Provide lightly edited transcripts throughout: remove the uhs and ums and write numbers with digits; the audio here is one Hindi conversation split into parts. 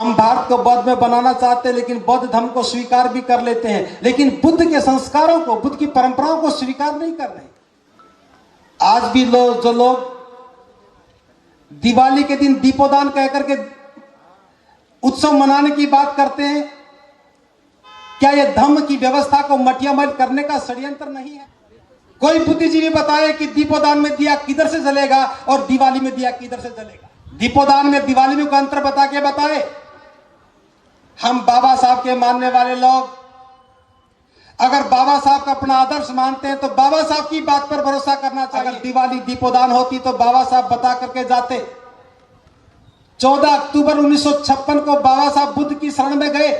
हम भारत को बौद्ध में बनाना चाहते हैं, लेकिन बौद्ध धर्म को स्वीकार भी कर लेते हैं, लेकिन बुद्ध के संस्कारों को, बुद्ध की परंपराओं को स्वीकार नहीं कर रहे। आज भी जो लोग दिवाली के दिन दीपोदान कहकर के उत्सव मनाने की बात करते हैं, क्या यह धर्म की व्यवस्था को मटियामल करने का षड्यंत्र नहीं है? कोई बुद्धिजीवी बताए कि दीपोदान में दिया किधर से जलेगा और दिवाली में दिया किधर से जलेगा। दीपोदान में दिवाली में कोई अंतर बता के बताए। हम बाबा साहब के मानने वाले लोग अगर बाबा साहब का अपना आदर्श मानते हैं तो बाबा साहब की बात पर भरोसा करना चाहिए। अगर दिवाली दीपोदान होती तो बाबा साहब बता करके जाते। 14 अक्टूबर 1956 को बाबा साहब बुद्ध की शरण में गए।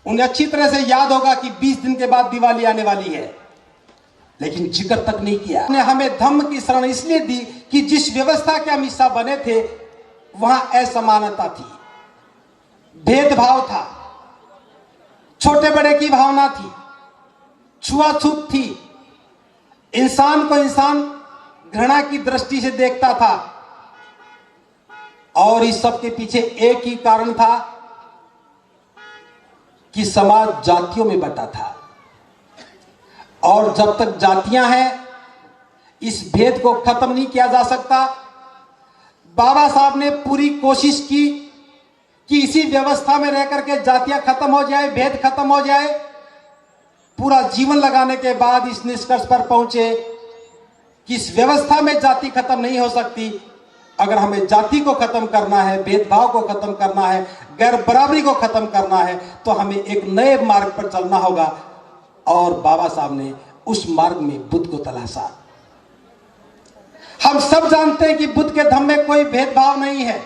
उन्हें अच्छी तरह से याद होगा कि 20 दिन के बाद दिवाली आने वाली है, लेकिन जिक्र तक नहीं किया। उन्हें हमें धम्म की शरण इसलिए दी कि जिस व्यवस्था के हम हिस्सा बने थे वहां असमानता थी, भेदभाव था, छोटे बड़े की भावना थी, छुआछूत थी, इंसान को इंसान घृणा की दृष्टि से देखता था। और इस सब के पीछे एक ही कारण था कि समाज जातियों में बटा था, और जब तक जातियां हैं इस भेद को खत्म नहीं किया जा सकता। बाबा साहब ने पूरी कोशिश की कि इसी व्यवस्था में रहकर के जातियां खत्म हो जाए, भेद खत्म हो जाए। पूरा जीवन लगाने के बाद इस निष्कर्ष पर पहुंचे कि इस व्यवस्था में जाति खत्म नहीं हो सकती। अगर हमें जाति को खत्म करना है, भेदभाव को खत्म करना है, गैर बराबरी को खत्म करना है, तो हमें एक नए मार्ग पर चलना होगा। और बाबा साहब ने उस मार्ग में बुद्ध को तलाशा। हम सब जानते हैं कि बुद्ध के धम्म में कोई भेदभाव नहीं है,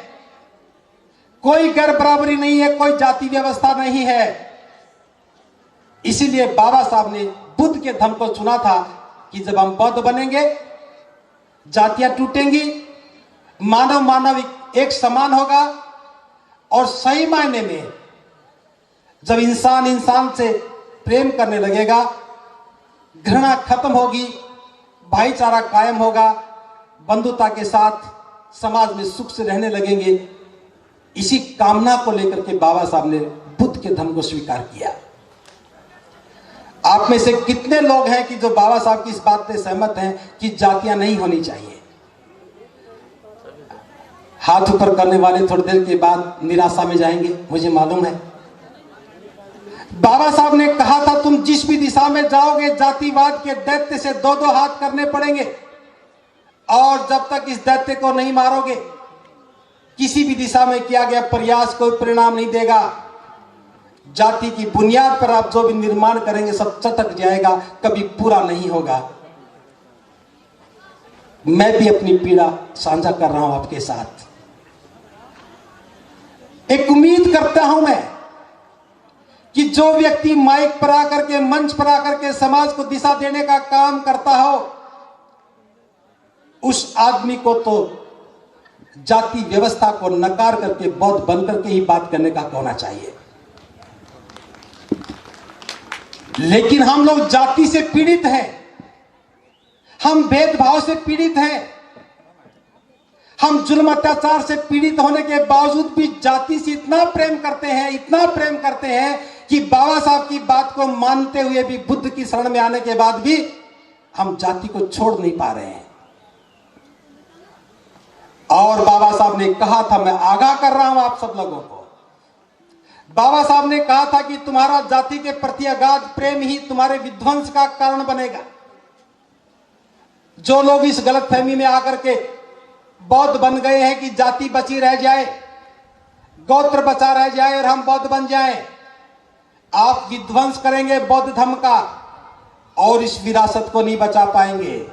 कोई गैर बराबरी नहीं है, कोई जाति व्यवस्था नहीं है। इसीलिए बाबा साहब ने बुद्ध के धम्म को चुना था कि जब हम बौद्ध बनेंगे जातियां टूटेंगी, मानव मानव एक समान होगा, और सही मायने में जब इंसान इंसान से प्रेम करने लगेगा, घृणा खत्म होगी, भाईचारा कायम होगा, बंधुता के साथ समाज में सुख से रहने लगेंगे। इसी कामना को लेकर के बाबा साहब ने बुद्ध के धम्म को स्वीकार किया। आप में से कितने लोग हैं कि जो बाबा साहब की इस बात से सहमत हैं कि जातियां नहीं होनी चाहिए? हाथ ऊपर करने वाले थोड़ी देर के बाद निराशा में जाएंगे, मुझे मालूम है। बाबा साहब ने कहा था तुम जिस भी दिशा में जाओगे जातिवाद के दैत्य से दो दो हाथ करने पड़ेंगे, और जब तक इस दैत्य को नहीं मारोगे किसी भी दिशा में किया गया प्रयास कोई परिणाम नहीं देगा। जाति की बुनियाद पर आप जो भी निर्माण करेंगे सब चटक जाएगा, कभी पूरा नहीं होगा। मैं भी अपनी पीड़ा साझा कर रहा हूं आपके साथ। एक उम्मीद करता हूं मैं कि जो व्यक्ति माइक पर आकर के, मंच पर आकर के समाज को दिशा देने का काम करता हो, उस आदमी को तो जाति व्यवस्था को नकार करके बौद्ध बनकर के ही बात करने का होना चाहिए। लेकिन हम लोग जाति से पीड़ित हैं, हम भेदभाव से पीड़ित हैं, हम जुल्म अत्याचार से पीड़ित होने के बावजूद भी जाति से इतना प्रेम करते हैं, इतना प्रेम करते हैं कि बाबा साहब की बात को मानते हुए भी, बुद्ध की शरण में आने के बाद भी हम जाति को छोड़ नहीं पा रहे हैं। और बाबा साहब ने कहा था, मैं आगाह कर रहा हूं आप सब लोगों को, बाबा साहब ने कहा था कि तुम्हारा जाति के प्रति अगाध प्रेम ही तुम्हारे विध्वंस का कारण बनेगा। जो लोग इस गलतफहमी में आकर के बौद्ध बन गए हैं कि जाति बची रह जाए, गोत्र बचा रह जाए और हम बौद्ध बन जाएं, आप विध्वंस करेंगे बौद्ध धर्म का और इस विरासत को नहीं बचा पाएंगे।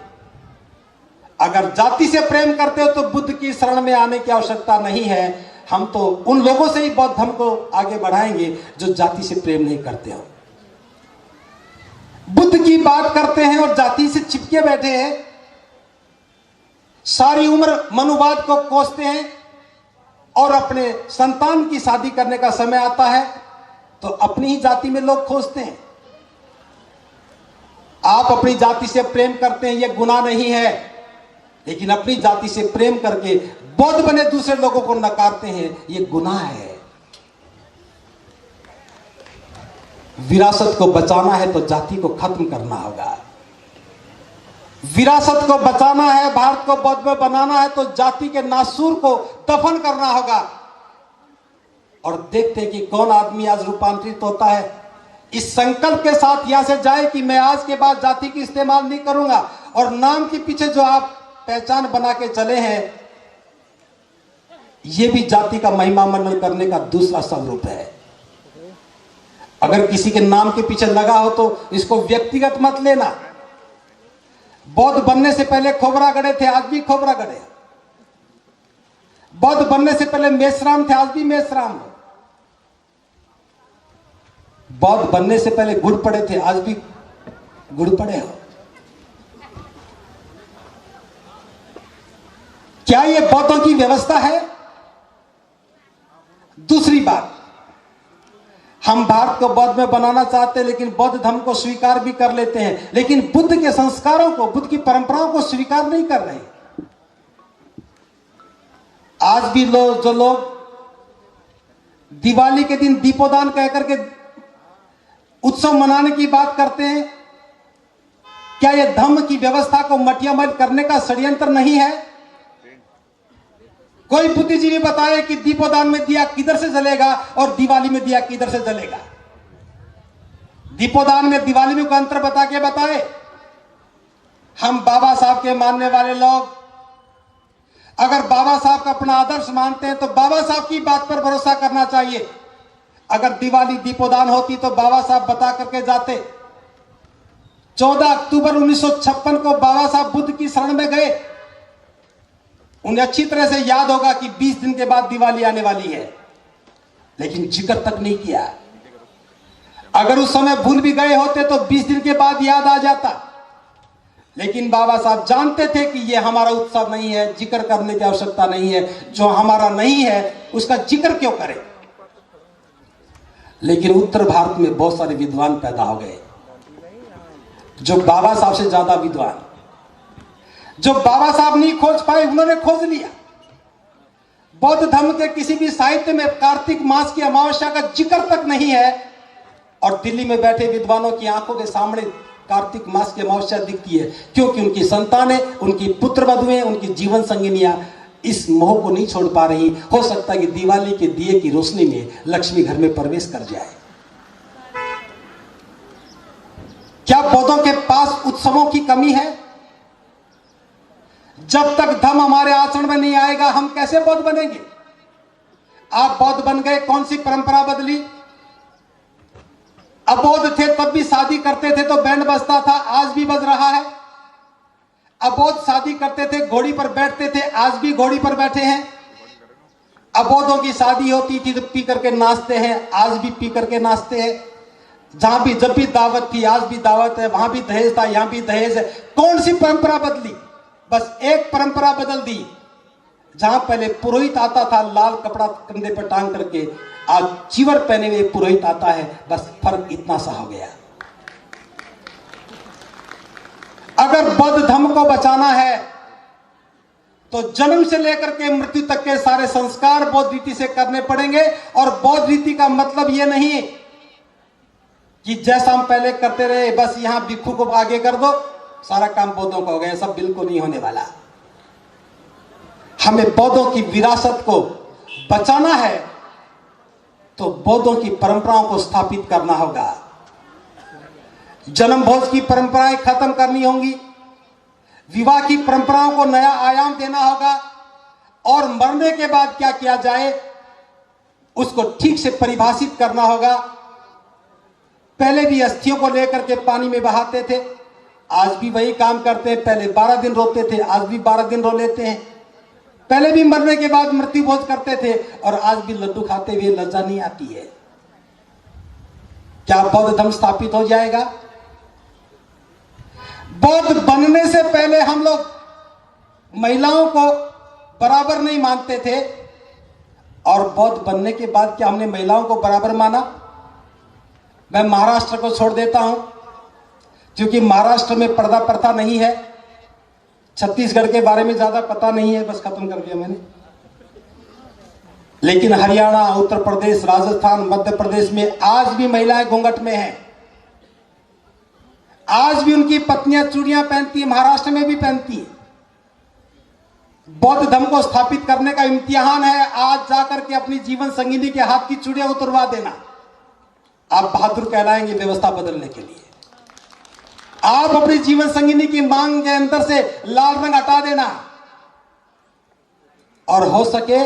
अगर जाति से प्रेम करते हो तो बुद्ध की शरण में आने की आवश्यकता नहीं है। हम तो उन लोगों से ही बौद्ध धर्म को आगे बढ़ाएंगे जो जाति से प्रेम नहीं करते हो, बुद्ध की बात करते हैं और जाति से चिपके बैठे हैं, सारी उम्र मनुवाद को कोसते हैं, और अपने संतान की शादी करने का समय आता है तो अपनी ही जाति में लोग खोजते हैं। आप अपनी जाति से प्रेम करते हैं, यह गुनाह नहीं है। लेकिन अपनी जाति से प्रेम करके बौद्ध बने दूसरे लोगों को नकारते हैं, ये गुनाह है। विरासत को बचाना है तो जाति को खत्म करना होगा। विरासत को बचाना है, भारत को बौद्ध में बनाना है तो जाति के नासूर को दफन करना होगा। और देखते हैं कि कौन आदमी आज रूपांतरित होता है, इस संकल्प के साथ यहां से जाए कि मैं आज के बाद जाति की इस्तेमाल नहीं करूंगा। और नाम के पीछे जो आप पहचान बना के चले हैं, यह भी जाति का महिमा मंडन करने का दूसरा स्वरूप है। अगर किसी के नाम के पीछे लगा हो तो इसको व्यक्तिगत मत लेना। बौद्ध बनने से पहले खोबरा गड़े थे, आज भी खोबरा गड़े। बौद्ध बनने से पहले मेषराम थे, आज भी मेषराम हो। बौद्ध बनने से पहले गुड़ पड़े थे, आज भी गुड़ पड़े हो। क्या यह बौद्धों की व्यवस्था है? दूसरी बात, हम भारत को बौद्ध में बनाना चाहते हैं, लेकिन बौद्ध धर्म को स्वीकार भी कर लेते हैं, लेकिन बुद्ध के संस्कारों को, बुद्ध की परंपराओं को स्वीकार नहीं कर रहे। आज भी जो लोग दिवाली के दिन दीपोदान कह करके उत्सव मनाने की बात करते हैं, क्या यह धर्म की व्यवस्था को मटियामल करने का षड्यंत्र नहीं है? कोई बुद्धिजीवी बताए कि दीपोदान में दिया किधर से जलेगा और दिवाली में दिया किधर से जलेगा। दीपोदान में दिवाली में कोई अंतर बता के बताए। हम बाबा साहब के मानने वाले लोग अगर बाबा साहब का अपना आदर्श मानते हैं तो बाबा साहब की बात पर भरोसा करना चाहिए। अगर दिवाली दीपोदान होती तो बाबा साहब बता करके जाते। 14 अक्टूबर 1956 को बाबा साहब बुद्ध की शरण में गए। उन्हें अच्छी तरह से याद होगा कि 20 दिन के बाद दिवाली आने वाली है, लेकिन जिक्र तक नहीं किया। अगर उस समय भूल भी गए होते तो 20 दिन के बाद याद आ जाता। लेकिन बाबा साहब जानते थे कि यह हमारा उत्सव नहीं है, जिक्र करने की आवश्यकता नहीं है। जो हमारा नहीं है उसका जिक्र क्यों करें? लेकिन उत्तर भारत में बहुत सारे विद्वान पैदा हो गए जो बाबा साहब से ज्यादा विद्वान, जो बाबा साहब नहीं खोज पाए उन्होंने खोज लिया। बौद्ध धर्म के किसी भी साहित्य में कार्तिक मास की अमावस्या का जिक्र तक नहीं है, और दिल्ली में बैठे विद्वानों की आंखों के सामने कार्तिक मास की अमावस्या दिखती है, क्योंकि उनकी संतानें, उनकी पुत्र वधुएं, उनकी जीवन संगिनियां इस मोह को नहीं छोड़ पा रही। हो सकता है कि दिवाली के दिए की रोशनी में लक्ष्मी घर में प्रवेश कर जाए। क्या बौद्धों के पास उत्सवों की कमी है? जब तक धर्म हमारे आचरण में नहीं आएगा हम कैसे बौद्ध बनेंगे? आप बौद्ध बन गए, कौन सी परंपरा बदली? अबौद्ध थे तब भी शादी करते थे तो बैंड बजता था, आज भी बज रहा है। अबौद्ध शादी करते थे, घोड़ी पर बैठते थे, आज भी घोड़ी पर बैठे हैं। अबौद्धों की शादी होती थी तो पी करके नाचते हैं, आज भी पी करके नाचते हैं। जहां भी जब भी दावत थी, आज भी दावत है, वहां भी दहेज था, यहां भी दहेज है। कौन सी परंपरा बदली? बस एक परंपरा बदल दी। जहां पहले पुरोहित आता था लाल कपड़ा कंधे पर टांग करके, आज चिवर पहने हुए पुरोहित आता है। बस फर्क इतना सा हो गया। अगर बौद्ध धर्म को बचाना है तो जन्म से लेकर के मृत्यु तक के सारे संस्कार बौद्ध रीति से करने पड़ेंगे। और बौद्ध रीति का मतलब यह नहीं कि जैसा हम पहले करते रहे बस यहां भिक्षु को आगे कर दो सारा काम बौद्धों का हो गया। सब बिल्कुल नहीं होने वाला। हमें बौद्धों की विरासत को बचाना है तो बौद्धों की परंपराओं को स्थापित करना होगा। जन्म भोज की परंपराएं खत्म करनी होंगी, विवाह की परंपराओं को नया आयाम देना होगा, और मरने के बाद क्या किया जाए उसको ठीक से परिभाषित करना होगा। पहले भी अस्थियों को लेकर के पानी में बहाते थे, आज भी वही काम करते हैं। पहले 12 दिन रोते थे, आज भी 12 दिन रो लेते हैं। पहले भी मरने के बाद मृत्यु भोज करते थे और आज भी लड्डू खाते हुए लज्जा नहीं आती है। क्या बौद्ध धर्म स्थापित हो जाएगा? बौद्ध बनने से पहले हम लोग महिलाओं को बराबर नहीं मानते थे, और बौद्ध बनने के बाद क्या हमने महिलाओं को बराबर माना? मैं महाराष्ट्र को छोड़ देता हूं, क्योंकि महाराष्ट्र में पर्दा प्रथा नहीं है। छत्तीसगढ़ के बारे में ज्यादा पता नहीं है, बस खत्म कर दिया मैंने। लेकिन हरियाणा, उत्तर प्रदेश, राजस्थान, मध्य प्रदेश में आज भी महिलाएं घूंघट में हैं। आज भी उनकी पत्नियां चूड़ियां पहनती है, महाराष्ट्र में भी पहनती है। बौद्ध धर्म को स्थापित करने का इम्तिहान है आज जाकर के अपनी जीवन संगिनी के हाथ की चूड़ियां उतरवा देना। आप बहादुर कहलाएंगे व्यवस्था बदलने के लिए। आप अपनी जीवन संगिनी की मांग के अंदर से लाल रंग हटा देना, और हो सके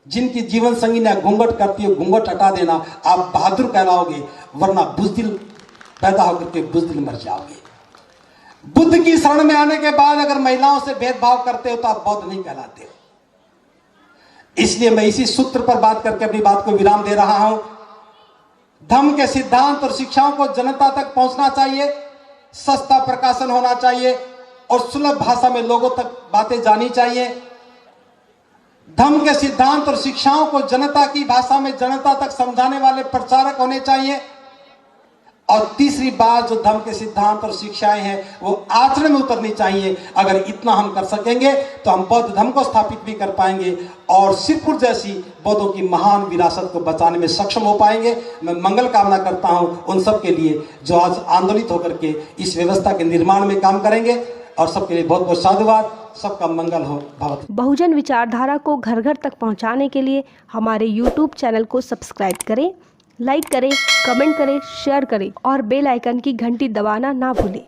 जिनकी जीवन संगिनी घूंघट करती है घूंघट हटा देना। आप बहादुर कहलाओगे, वरना बुज़दिल पैदा होकर के बुज़दिल मर जाओगे। बुद्ध की शरण में आने के बाद अगर महिलाओं से भेदभाव करते हो तो आप बौद्ध नहीं कहलाते हो। इसलिए मैं इसी सूत्र पर बात करके अपनी बात को विराम दे रहा हूं। धम्म के सिद्धांत और शिक्षाओं को जनता तक पहुंचना चाहिए, सस्ता प्रकाशन होना चाहिए और सुलभ भाषा में लोगों तक बातें जानी चाहिए। धम्म के सिद्धांत और शिक्षाओं को जनता की भाषा में जनता तक समझाने वाले प्रचारक होने चाहिए। और तीसरी बात, जो धम्म के सिद्धांत और शिक्षाएं हैं वो आचरण में उतरनी चाहिए। अगर इतना हम कर सकेंगे तो हम बौद्ध धर्म को स्थापित भी कर पाएंगे और सिरपुर जैसी बौद्धों की महान विरासत को बचाने में सक्षम हो पाएंगे। मैं मंगल कामना करता हूं उन सब के लिए जो आज आंदोलित होकर के इस व्यवस्था के निर्माण में काम करेंगे, और सबके लिए बहुत बहुत साधुवाद। सबका मंगल हो भवतु। बहुजन विचारधारा को घर घर तक पहुंचाने के लिए हमारे YouTube चैनल को सब्सक्राइब करें, लाइक करें, कमेंट करें, शेयर करें और बेल आइकन की घंटी दबाना ना भूलें।